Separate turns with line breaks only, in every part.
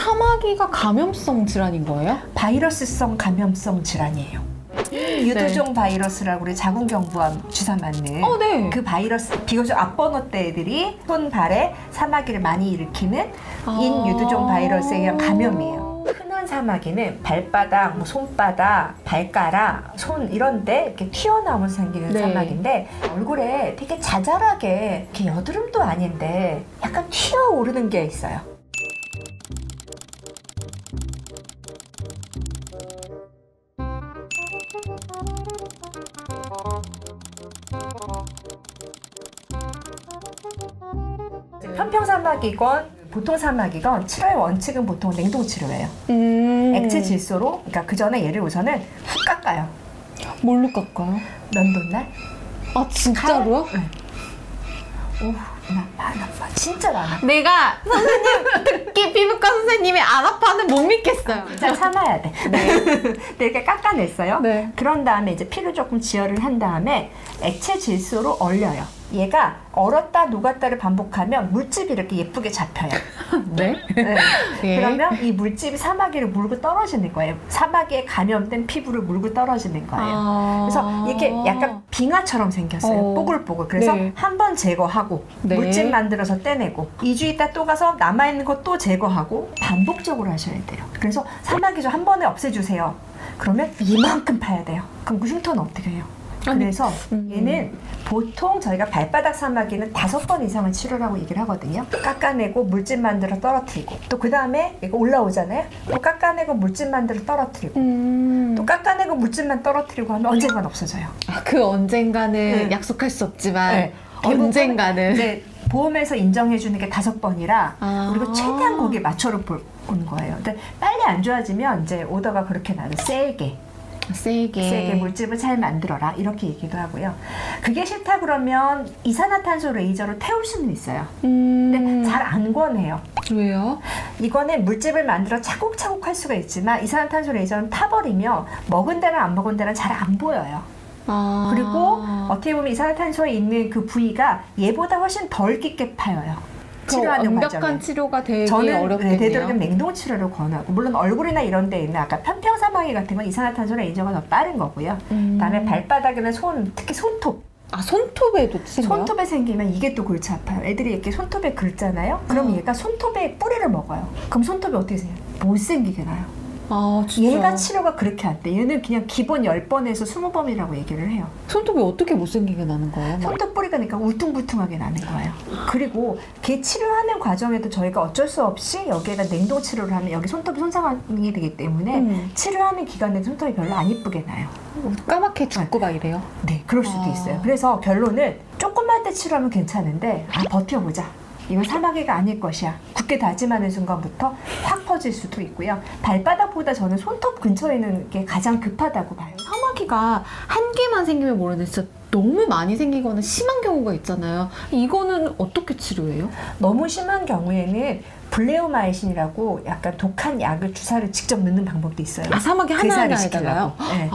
사마귀가 감염성 질환인 거예요?
바이러스성 감염성 질환이에요. 유두종 바이러스라고 우리 자궁경부암 주사 맞는
네.
그 바이러스 비교적 앞번호대 애들이 손, 발에 사마귀를 많이 일으키는 인유두종 바이러스에 의한 감염이에요. 흔한 사마귀는 발바닥, 뭐 손바닥, 발가락, 손 이런 데 이렇게 튀어나오면서 생기는 사마귀인데 얼굴에 되게 자잘하게 이렇게 여드름도 아닌데 약간 튀어오르는 게 있어요. 편평사마귀건 보통 사마귀건 치료의 원칙은 보통 냉동 치료예요. 액체 질소로, 그러니까 그 전에 얘를 우선은 훅 깎아요.
뭘로 깎아요?
면도날?
아 진짜로요?
네. 오, 안 아파. 진짜 안 아파.
내가 선생님 특히 피부과 선생님이 안 아파는 못 믿겠어요.
잘 참아야 돼. 네. 이렇게 깎아냈어요.
네.
그런 다음에 이제 피를 조금 지혈을 한 다음에 액체 질소로 얼려요. 얘가 얼었다 녹았다를 반복하면 물집이 이렇게 예쁘게 잡혀요.
네?
네.
예.
그러면 이 물집이 사마귀를 물고 떨어지는 거예요. 사마귀에 감염된 피부를 물고 떨어지는 거예요. 그래서 이렇게 약간 빙하처럼 생겼어요. 뽀글뽀글. 그래서 한 번 제거하고 물집 만들어서 떼내고 2주 있다 또 가서 남아있는 거 또 제거하고 반복적으로 하셔야 돼요. 그래서 사마귀 좀 한 번에 없애주세요. 그러면 이만큼 파야 돼요. 그럼 그 흉터는 어떻게 해요? 그래서 얘는 보통 저희가 발바닥 사마귀는 5번 이상은 치료를 하고 얘기를 하거든요. 깎아내고 물집 만들어 떨어뜨리고 또 그 다음에 이거 올라오잖아요. 또 깎아내고 물집 만들어 떨어뜨리고 또 깎아내고 물집만 떨어뜨리고 하면 언젠간 없어져요.
그 언젠가는 약속할 수 없지만 언젠가는
이제 보험에서 인정해주는 게 5번이라 그리고 최대한 거기에 맞춰서 보는 거예요. 근데 빨리 안 좋아지면 이제 오더가 그렇게 나요. 세게 물집을 잘 만들어라 이렇게 얘기도 하고요. 그게 싫다 그러면 이산화탄소 레이저로 태울 수는 있어요. 근데 잘 안 권해요.
왜요?
이거는 물집을 만들어 차곡차곡 할 수가 있지만 이산화탄소 레이저는 타버리면 먹은 데랑 안 먹은 데랑 잘 안 보여요. 그리고 어떻게 보면 이산화탄소에 있는 그 부위가 얘보다 훨씬 덜 깊게 파여요. 치료하는
완벽한
과정에.
치료가 되기
저는
어렵겠네요.
되도록이면 냉동 치료를 권하고 물론 얼굴이나 이런 데 있는 아까 편평사마귀 같은 건 이산화탄소 레이저가 더 빠른 거고요. 그다음에 발바닥이나 손, 특히 손톱.
손톱에도 생겨요?
손톱에 생기면 이게 또 골치 아파요. 애들이 이렇게 손톱에 긁잖아요. 그럼 얘가 손톱에 뿌리를 먹어요. 그럼 손톱이 어떻게 생겨요? 못생기게 나요.
진짜?
얘가 치료가 그렇게 안 돼. 얘는 그냥 기본 10번에서 20번이라고 얘기를 해요.
손톱이 어떻게 못생기게 나는 거예요?
손톱 뿌리가 그러니까 울퉁불퉁하게 나는 거예요. 그리고 걔 치료하는 과정에도 저희가 어쩔 수 없이 여기에다 냉동 치료를 하면 여기 손톱이 손상이 되기 때문에 치료하는 기간에 손톱이 별로 안 이쁘게 나요.
까맣게 죽고 막 이래요?
네, 그럴 수도 있어요. 그래서 결론은 조금만 때 치료하면 괜찮은데 버텨보자. 이건 사마귀가 아닐 것이야. 굳게 다짐하는 순간부터 확 퍼질 수도 있고요. 발바닥보다 저는 손톱 근처에 있는 게 가장 급하다고 봐요.
사마귀가 한 개만 생기면 모르는데 진짜 너무 많이 생기거나 심한 경우가 있잖아요. 이거는 어떻게 치료해요?
너무 심한 경우에는 블레오마이신이라고 약간 독한 약을 주사를 직접 넣는 방법도 있어요.
사마귀 하나하나에다가요?
네.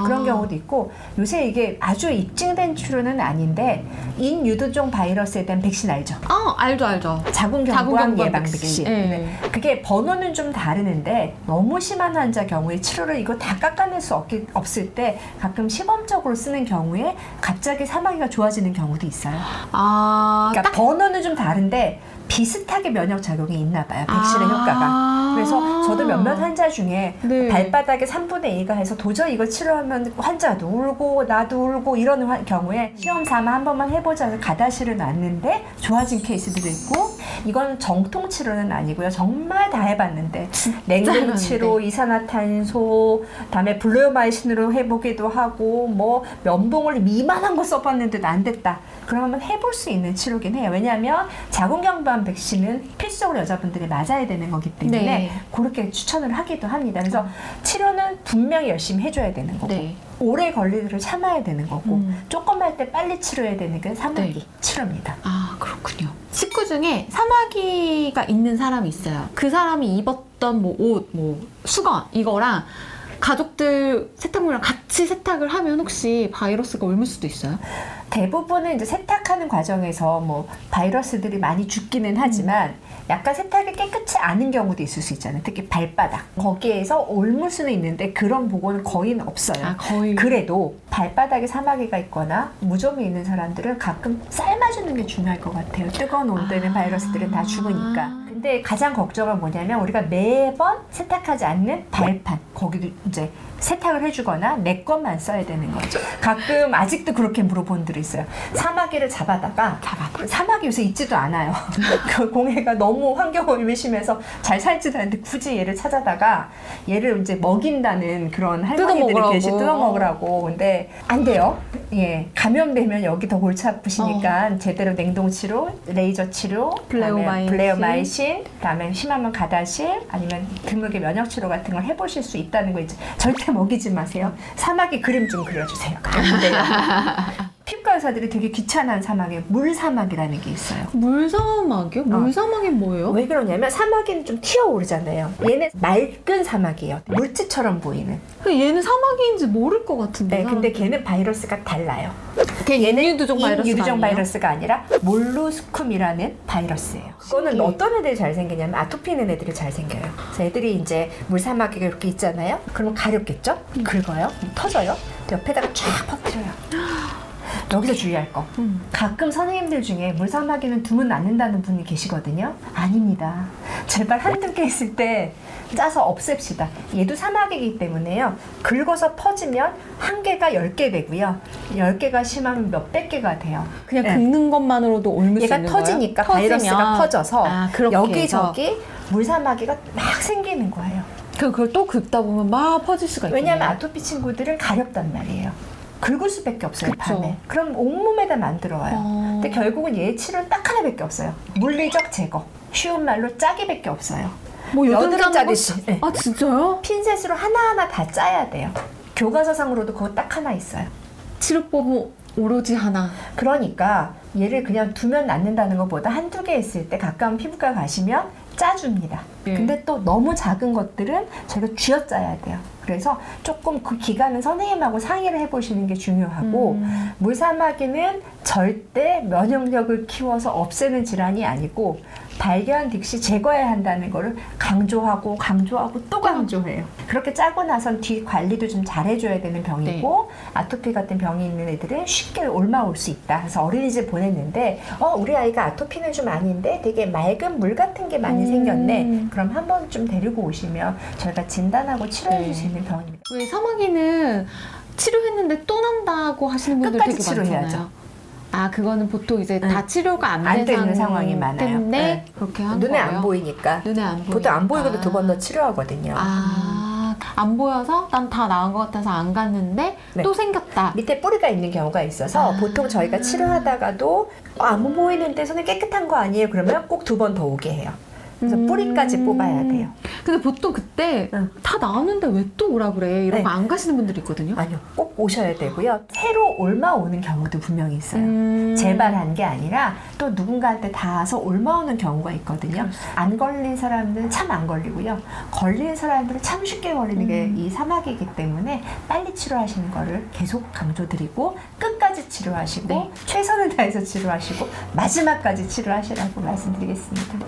그런 경우도 있고 요새 이게 아주 입증된 치료는 아닌데 인유두종 바이러스에 대한 백신 알죠?
알죠.
자궁경부암 예방 백신.
네.
그게 번호는 좀 다르는데 너무 심한 환자 경우에 치료를 이거 다 깎아낼 수 없을 때 가끔 시범적으로 쓰는 경우에 갑자기 사마귀가 좋아지는 경우도 있어요. 그러니까 번호는 좀 다른데 비슷하게 면역 작용이 있나 봐요. 백신의 효과가. 그래서 저도 몇몇 환자 중에 발바닥에 3분의 2가 해서 도저히 이걸 치료하면 환자도 울고 나도 울고 이러는 경우에 시험 삼아 한 번만 해보자 해서 가다실을 놨는데 좋아진 케이스들도 있고 이건 정통 치료는 아니고요. 정말 다 해봤는데 냉동 치료, 이산화탄소, 다음에 블루마이신으로 해보기도 하고 뭐 면봉을 이만한 거 써봤는데도 안 됐다. 그러면 해볼 수 있는 치료긴 해요. 왜냐하면 자궁경부암 백신은 필수적으로 여자분들이 맞아야 되는 거기 때문에 그렇게 추천을 하기도 합니다. 그래서 치료는 분명히 열심히 해줘야 되는 거고 오래 걸리기를 참아야 되는 거고 조금 할 때 빨리 치료해야 되는 게 사마귀 치료입니다.
그렇군요. 식구 중에 사마귀가 있는 사람이 있어요. 그 사람이 입었던 뭐 옷, 뭐 수건 이거랑 가족들 세탁물이랑 같이 세탁을 하면 혹시 바이러스가 옮을 수도 있어요? 대부분은 이제 세탁하는 과정에서 뭐 바이러스들이 많이 죽기는 하지만
약간 세탁이 깨끗이 않은 경우도 있을 수 있잖아요. 특히 발바닥. 거기에서 옮을 수는 있는데 그런 보고는 거의 없어요.
아, 거의.
그래도 발바닥에 사마귀가 있거나 무좀이 있는 사람들은 가끔 삶아주는 게 중요할 것 같아요. 뜨거운 온도에는 바이러스들은 다 죽으니까. 근데 가장 걱정은 뭐냐면 우리가 매번 세탁하지 않는 발판, 거기도 이제 세탁을 해주거나 내 것만 써야 되는 거죠. 가끔 아직도 그렇게 물어보는 분들이 있어요. 사마귀를 잡아다가 사마귀 요새 있지도 않아요. 그 공해가 너무 환경오염이 심해서 잘 살지도 않는데 굳이 얘를 찾아다가 얘를 이제 먹인다는 그런 할머니들이 계시 뜯어먹으라고. 근데 안 돼요. 예, 감염되면 여기 더 골치 아프시니까 제대로 냉동 치료, 레이저 치료, 블레오마이신, 그다음에 심하면 가다실, 아니면 드물게 면역 치료 같은 걸 해보실 수 있다는 거 이제 절대 먹이지 마세요. 사마귀 그림 좀 그려주세요. 안 돼요. 피부과 의사들이 되게 귀찮아하는 사마귀, 물사마귀라는 게 있어요.
물사마귀요? 물사마귀 뭐예요?
왜 그러냐면 사마귀는 좀 튀어오르잖아요. 얘는 맑은 사마귀예요. 물질처럼 보이는.
얘는 사마귀인지 모를 것 같은데.
네, 근데 걔는 바이러스가 달라요.
얘는 인유두종
바이러스가 아니라 몰루스쿰이라는 바이러스예요. 그거는 어떤 애들이 잘 생기냐면 아토피 있는 애들이 잘 생겨요. 그래서 애들이 이제 물사마귀가 이렇게 있잖아요. 그러면 가렵겠죠? 긁어요? 터져요? 옆에다가 쫙 퍼뜨려요. 여기서 주의할 거. 가끔 선생님들 중에 물사마귀는 두면 낫는다는 분이 계시거든요. 아닙니다. 제발 한두 개 있을 때 짜서 없앱시다. 얘도 사마귀이기 때문에요. 긁어서 퍼지면 한 개가 10개 되고요. 10개가 심하면 몇백 개가 돼요.
그냥 긁는 것만으로도 옮을 수 있는 거예요?
얘가 터지니까 바이러스가 퍼져서 여기저기
해서.
물사마귀가 막 생기는 거예요.
그걸 또 긁다 보면 막 퍼질 수가 있겠네요.
왜냐하면 아토피 친구들은 가렵단 말이에요. 긁을 수밖에 없어요.
그쵸.
밤에. 그럼 온몸에다 만들어와요. 근데 결국은 얘 치료는 딱 하나밖에 없어요. 물리적 제거. 쉬운 말로 짜기밖에 없어요.
뭐
여드름 짜듯이.
네. 아 진짜요?
핀셋으로 하나하나 다 짜야 돼요. 교과서상으로도 그거 딱 하나 있어요.
치료법은 오로지 하나.
그러니까 얘를 그냥 두면 낫는다는 것보다 한두 개 있을 때 가까운 피부과 가시면 짜줍니다. 근데 또 너무 작은 것들은 저희가 쥐어짜야 돼요. 그래서 조금 그 기간은 선생님하고 상의를 해보시는 게 중요하고 물사마귀는 절대 면역력을 키워서 없애는 질환이 아니고 발견 즉시 제거해야 한다는 거를 강조하고 또 강조해요. 그렇게 짜고 나선 뒤 관리도 좀 잘해줘야 되는 병이고 아토피 같은 병이 있는 애들은 쉽게 옮아올 수 있다. 그래서 어린이집 보냈는데 우리 아이가 아토피는 좀 아닌데 되게 맑은 물 같은 게 많이 생겼네. 그럼 한 번 좀 데리고 오시면 저희가 진단하고 치료해 줄 수 있는 병입니다.
왜 사마귀는 치료했는데 또 난다고 하시는 분들 되게 많잖아요. 아, 그거는 보통 이제 다 치료가 안
되는 상황이 많아요.
때문에 그렇게 한
눈에
거예요?
안 보이니까.
눈에 안 보이니까.
보통 안 보이고도 2번 더 치료하거든요.
안 보여서 난 다 나은 것 같아서 안 갔는데 또 생겼다.
밑에 뿌리가 있는 경우가 있어서 보통 저희가 치료하다가도 안 보이는데 손에 깨끗한 거 아니에요? 그러면 꼭 2번 더 오게 해요. 그래서 뿌리까지 뽑아야 돼요.
근데 보통 그때 다 나왔는데 왜 또 오라 그래? 이러고 안 가시는 분들이 있거든요.
아니요. 꼭 오셔야 되고요. 새로 옮아오는 경우도 분명히 있어요. 재발한 게 아니라 또 누군가한테 닿아서 옮아오는 경우가 있거든요. 안 걸린 사람들은 참 안 걸리고요. 걸린 사람들은 참 쉽게 걸리는 게 이 사마귀이기 때문에 빨리 치료하시는 거를 계속 강조드리고 끝까지 치료하시고 최선을 다해서 치료하시고 마지막까지 치료하시라고 말씀드리겠습니다.